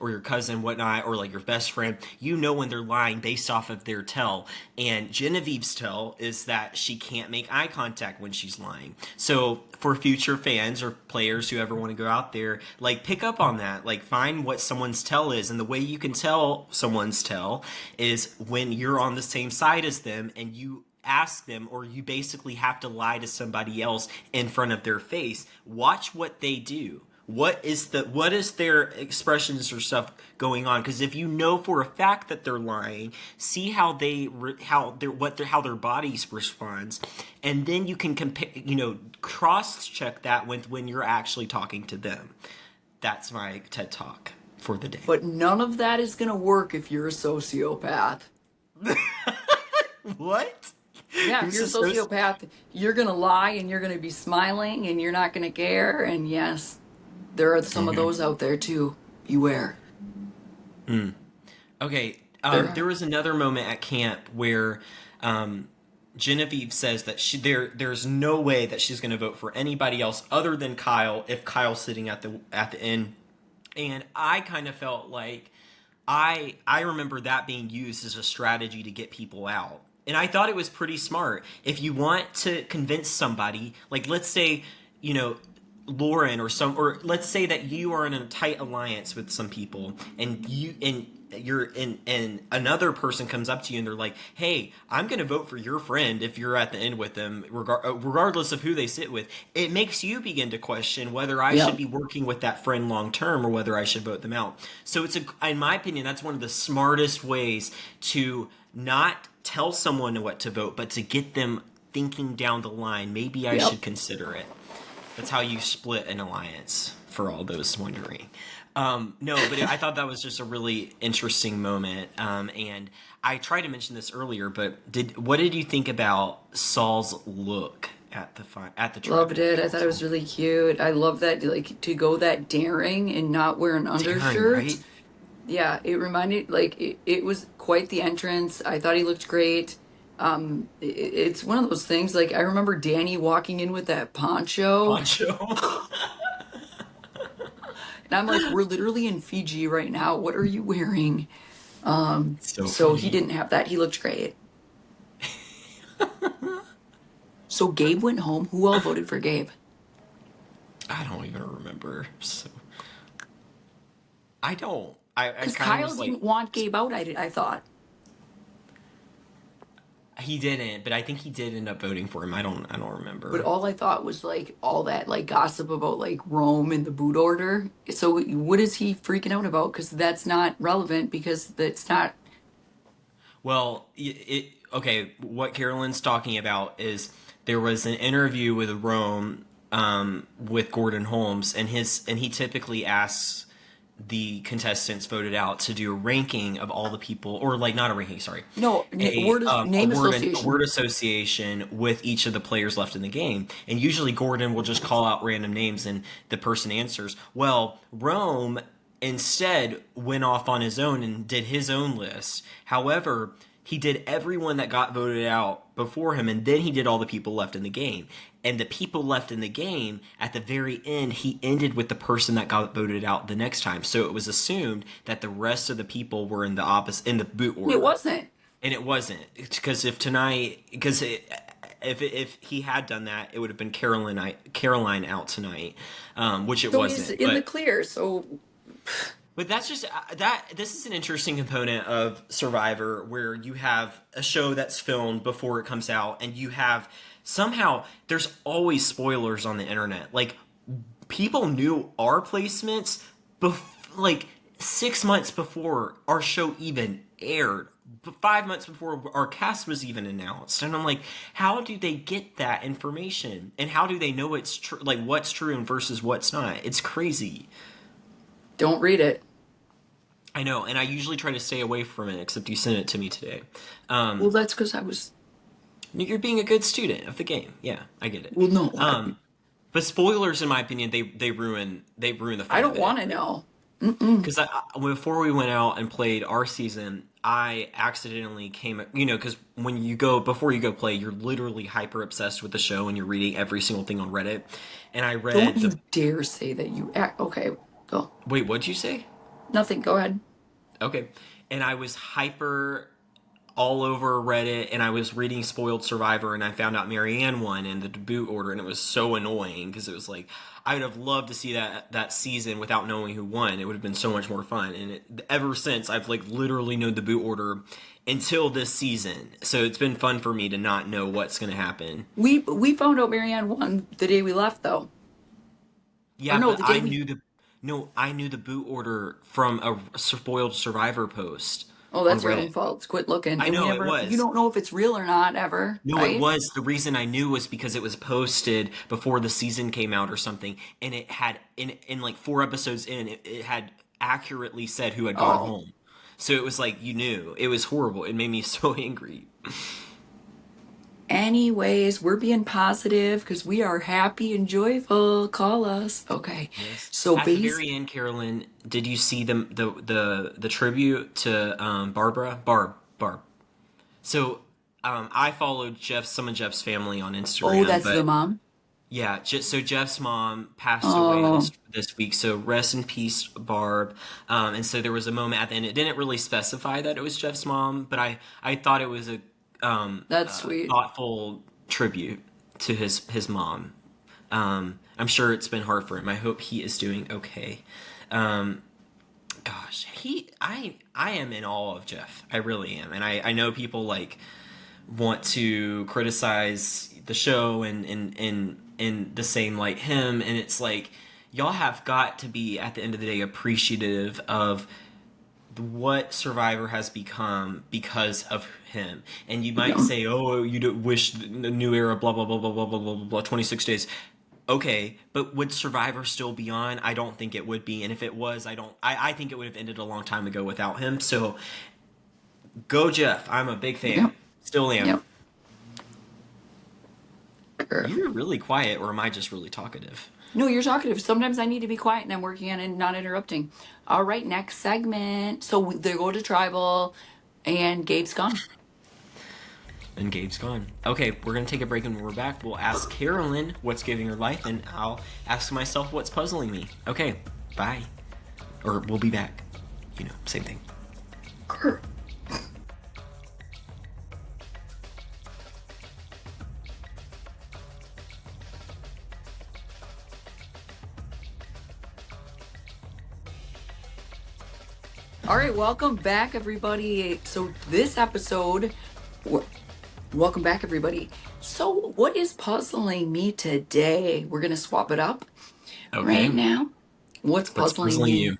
your cousin, whatnot, or like your best friend, you know when they're lying based off of their tell. And Genevieve's tell is that she can't make eye contact when she's lying. So for future fans or players who ever want to go out there, like pick up on that. Like find what someone's tell is, and the way you can tell someone's tell is when you're on the same side as them and you ask them, or you basically have to lie to somebody else in front of their face. Watch what they do. What is their expressions or stuff going on? Because if you know for a fact that they're lying, see how their bodies responds, and then you can compare, cross check that with when you're actually talking to them. That's my TED talk for the day. but none of that is gonna work if you're a sociopath. What? Yeah, if Who's you're a a soci- sociopath, you're gonna lie and you're gonna be smiling and you're not gonna care. And yes, there are some of Okay. those out there too. Beware. Okay. There There are. was another moment at camp where Genevieve says that there's no way that she's going to vote for anybody else other than Kyle if Kyle's sitting at the end, and I kind of felt like I remember that being used as a strategy to get people out. And I thought it was pretty smart. If you want to convince somebody, like let's say, you know, Lauren or let's say that you are in a tight alliance with some people and another person comes up to you and they're like, "Hey, I'm going to vote for your friend if you're at the end with them, regardless of who they sit with." It makes you begin to question whether I should Yep. be working with that friend long term or whether I should vote them out. So in my opinion, that's one of the smartest ways to not tell someone what to vote, but to get them thinking down the line. Maybe I Yep. should consider it. That's how you split an alliance, for all those wondering. No, but I thought that was just a really interesting moment. And I tried to mention this earlier, but what did you think about Saul's look at the Loved tribal it. I thought it was council? really cute. I love that, like, to go that daring and not wear an Daring, undershirt. right? Yeah, it reminded like it was quite the entrance. I thought he looked great. It's one of those things like I remember Danny walking in with that poncho, Poncho. and I'm like, we're literally in Fiji right now. What are you wearing? So So he funny. didn't have that. He looked great. So Gabe went home. Who all voted for Gabe? I don't even remember. So I don't. I Because kind of Kyle was like, didn't want Gabe out. I thought. he didn't, but I think he did end up voting for him. I don't But remember. all I thought was like all that like gossip about like Rome and the boot order. So what is he freaking out about? Because that's not relevant because that's not. Well, okay. What Carolyn's talking about is there was an interview with Rome, with Gordon Holmes, and he typically asks the contestants voted out to do a ranking of all the people, or like not a ranking, sorry, No, a name word association. association with each of the players left in the game. And usually Gordon will just call out random names and the person answers. Well, Rome instead went off on his own and did his own list. However, he did everyone that got voted out before him, and then he did all the people left in the game. And the people left in the game, at the very end, he ended with the person that got voted out the next time. So it was assumed that the rest of the people were in the opposite, in the boot It order, wasn't. and it wasn't. Because if he had done that, it would have been Caroline out tonight, which it So he's wasn't. in the clear. So But that's just that. This is an interesting component of Survivor, where you have a show that's filmed before it comes out, and you have somehow there's always spoilers on the internet. Like people knew our placements, like 6 months before our show even aired, 5 months before our cast was even announced. And I'm like, how do they get that information? And how do they know it's true, like what's true and versus what's not? It's crazy. don't read it. I know, and I usually try to stay away from it, except you sent it to me today. Well, that's because I was. You're being a good student of the game. Yeah, I get it. Well, no, But spoilers, in my opinion, they ruin the I fun of don't it. want to know. Mm-mm. Because before we went out and played our season, I accidentally came, because when you go before you go play, you're literally hyper obsessed with the show and you're reading every single thing on Reddit. And I Don't read the you dare say that you act. Okay, go. wait, what'd you say? Nothing. Go ahead. Okay, and I was hyper all over Reddit, and I was reading Spoiled Survivor, and I found out Marianne won in the debut order, and it was so annoying because it was like I would have loved to see that season without knowing who won. It would have been so much more fun. And ever since, I've like literally known the boot order until this season, so it's been fun for me to not know what's going to happen. We found out Marianne won the day we left, though. Or Yeah, no, but the day we. I knew the boot order from a Spoiled Survivor post Oh, on that's your own Reddit. fault. Quit looking. I And we know it never. You was. don't know if it's real or not ever, No, it right? was. The reason I knew was because it was posted before the season came out or something, and it had in like 4 episodes in, it had accurately said who had gone Oh. home. So it was like you knew. It was horrible. It made me so angry. Anyways, we're being positive because we are happy and joyful. Call us. Okay. Yes. So At the base. very end, Carolyn, did you see the tribute to Barbara? Barb. So I followed some of Jeff's family on Oh, Instagram, that's the but mom. yeah, so Jeff's mom passed away Oh, this week. So rest in peace, Barb. And so there was a moment at the end. It didn't really specify that it was Jeff's mom, but I thought it was a that's sweet. thoughtful tribute to his mom. I'm sure it's been hard for him. I hope he is doing okay. Um, Gosh, I am in awe of Jeff. I really am, and I know people like want to criticize the show and in the same light him, and it's like y'all have got to be at the end of the day appreciative of what Survivor has become because of him. And you might Yeah. say, "Oh, you don't wish the new era, blah blah blah blah blah blah blah blah." 26 days. Okay, but would Survivor still be on? I don't think it would be, and if it was, I don't. I think it would have ended a long time ago without him. So go, Jeff. I'm a big fan. Yep. Still am. Yep. Girl. You're really quiet, or am I just really talkative? No, you're talkative. Sometimes I need to be quiet and I'm working on it and not interrupting. All right, next segment. So they go to tribal and Gabe's gone. And Gabe's gone. Okay, we're gonna take a break, and when we're back, we'll ask Carolyn what's giving her life, and I'll ask myself what's puzzling me. Okay, bye. Or we'll be back. You know, same thing. Grr. All right, welcome back, everybody. So this episode, w- welcome back, everybody. So what is puzzling me today? We're gonna swap it up Okay, right now. What's what's puzzling puzzling you? me?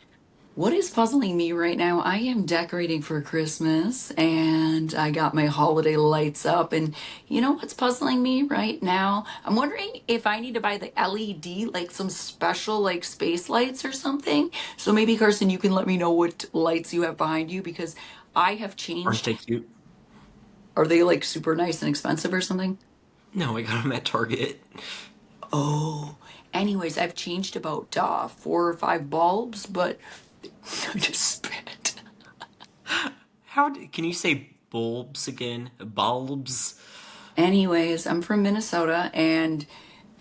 What is puzzling me right now? I am decorating for Christmas and I got my holiday lights up. And you know what's puzzling me right now? I'm wondering if I need to buy the LED, like some special, like space lights or something. So maybe, Carson, you can let me know what lights you have behind you because I have Aren't changed. they cute? Are they like super nice and expensive or something? No, I got them at Target. Oh, anyways, I've changed about 4 or 5 bulbs, but I just spit. Can you say bulbs again? Bulbs? Anyways, I'm from Minnesota and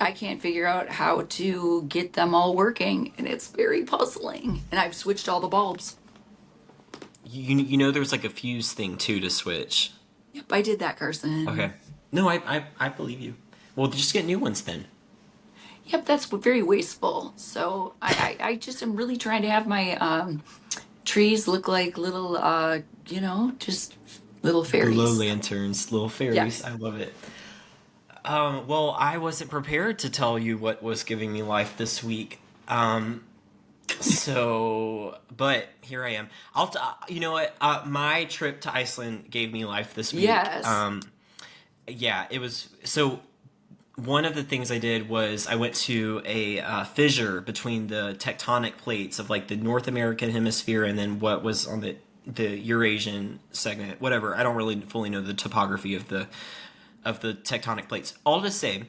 I can't figure out how to get them all working, and it's very puzzling. And I've switched all the bulbs. You know there's like a fuse thing too to switch. Yep, I did that, Okay. Carson. No, I believe you. Well, just get new ones then. Yep, that's very wasteful. So I just am really trying to have my trees look like little, just little Glow fairies. lanterns, little fairies. Yes. I love it. Well, I wasn't prepared to tell you what was giving me life this week. But here I am. You know what? My trip to Iceland gave me life this week. Yes. Yeah, it was so. One of the things I did was I went to a fissure between the tectonic plates of like the North American hemisphere and then what was on the Eurasian segment. Whatever. I don't really fully know the topography of the tectonic plates. All to say,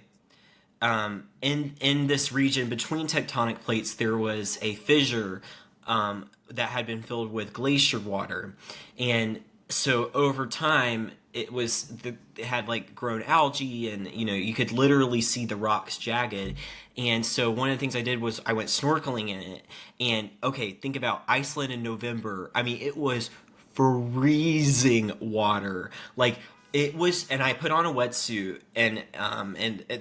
in this region between tectonic plates, there was a fissure that had been filled with glacier water, and so over time it had like grown algae, and you know you could literally see the rocks jagged. And so one of the things I did was I went snorkeling in it. And okay, think about Iceland in November. I mean, it was freezing water. Like it was, and I put on a wetsuit, and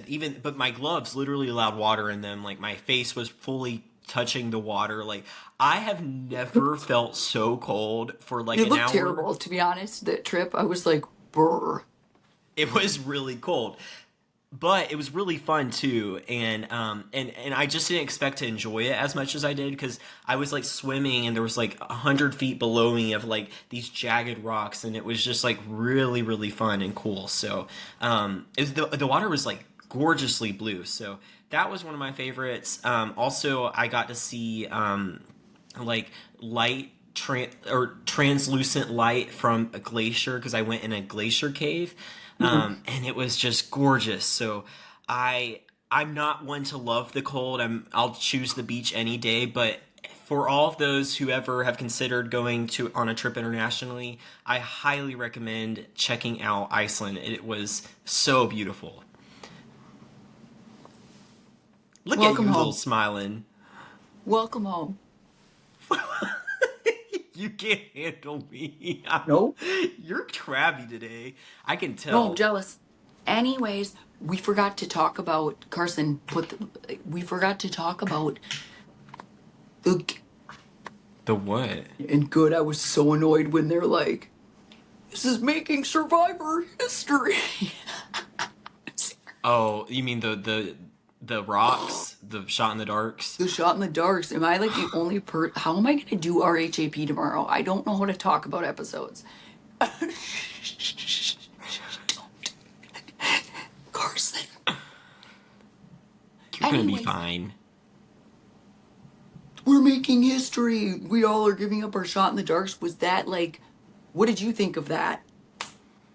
even, but my gloves literally allowed water in them. Like my face was fully touching the water. Like I have never felt so cold for like You an look hour. terrible, to be honest. That trip, I was like, brr. It was really cold, but it was really fun too. And I just didn't expect to enjoy it as much as I did because I was like swimming and there was like 100 feet below me of like these jagged rocks, and it was just like really fun and cool. So the water was like gorgeously blue, so that was one of my favorites. Also I got to see like light or translucent light from a glacier because I went in a glacier cave, and it was just gorgeous. So I'm not one to love the cold. I'll choose the beach any day, but for all of those who ever have considered going to on a trip internationally, I highly recommend checking out Iceland. It was so beautiful. Look at Welcome you, little home. smiling. Welcome home. You can't handle me. No, You're crabby today. I can no, I'm tell. jealous. Anyways, we forgot to talk about Carson. We forgot to talk about the The what? and good. I was so annoyed when they're like, "This is making Survivor history." Oh, you mean the rocks, the shot in the darks? The shot in the darks. Am I like the only How am I going to do RHAP tomorrow? I don't know how to talk about episodes. Don't. Carson. You're gonna be Anyways, fine. we're making history. We all are giving up our shot in the darks. Was that like, what did you think of that?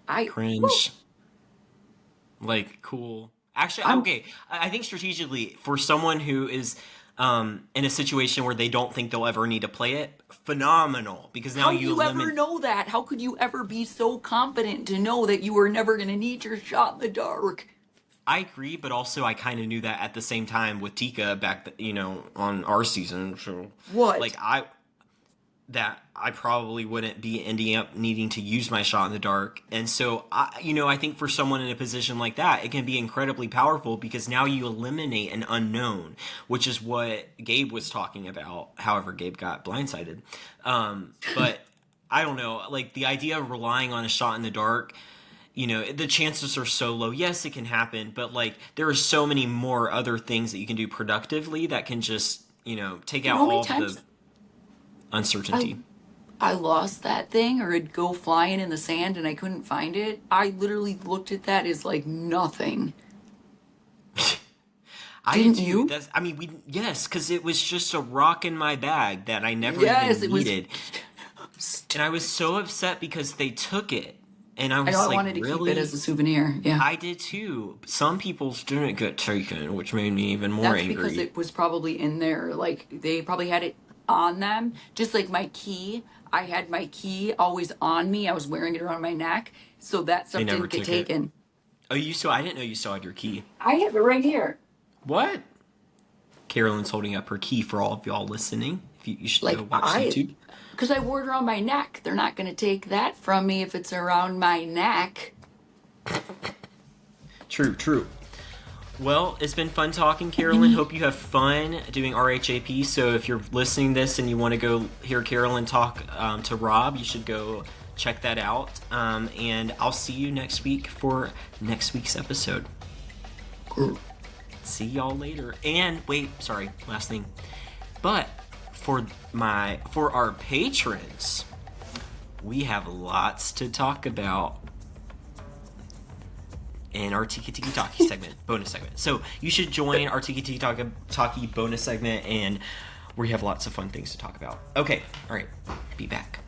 I, whew. Cringe. Like cool. Actually, I'm okay. I think strategically, for someone who is in a situation where they don't think they'll ever need to play it, phenomenal. Because now How do you you ever eliminate. know that? How could you ever be so confident to know that you were never going to need your shot in the dark? I agree, but also I kind of knew that at the same time with Tika back, on our season. So, like, What? I probably wouldn't be ending up needing to use my shot in the dark. And so, I think for someone in a position like that, it can be incredibly powerful because now you eliminate an unknown, which is what Gabe was talking about. However, Gabe got blindsided. But I don't know, like the idea of relying on a shot in the dark, the chances are so low. Yes, it can happen, but like there are so many more other things that you can do productively that can just, take You know out how many all of the times I uncertainty. I lost that thing or it'd go flying in the sand and I couldn't find it? I literally looked at that as like nothing. I did Didn't too. you? Yes, because it was just a rock in my bag that I never Yes, even it was. needed. And I was so upset because they took it. And I I know was I like, wanted to keep it as really? a souvenir. Yeah. I did too. Some people's didn't get taken, which made me even more That's because angry. it was probably in there. Like they probably had it on them. Just like my key. I had my key always on me. I was wearing it around my neck. So that They stuff never didn't get took it. taken. Oh, I didn't know you still had your key. I have it right here. What? Carolyn's holding up her key for all of y'all listening. You should go Like watch YouTube. because I wore it around my neck. They're not going to take that from me if it's around my neck. True, true. Well, it's been fun talking, Carolyn. Hope you have fun doing RHAP. So if you're listening to this and you want to go hear Carolyn talk to Rob, you should go check that out. And I'll see you next week for next week's episode. See y'all later. And wait, sorry, last thing. But for our patrons, we have lots to talk about in our Tiki Tiki Talkie segment, bonus segment. So you should join our Tiki Tiki Talkie bonus segment, and we have lots of fun things to talk about. Okay, all right, be back.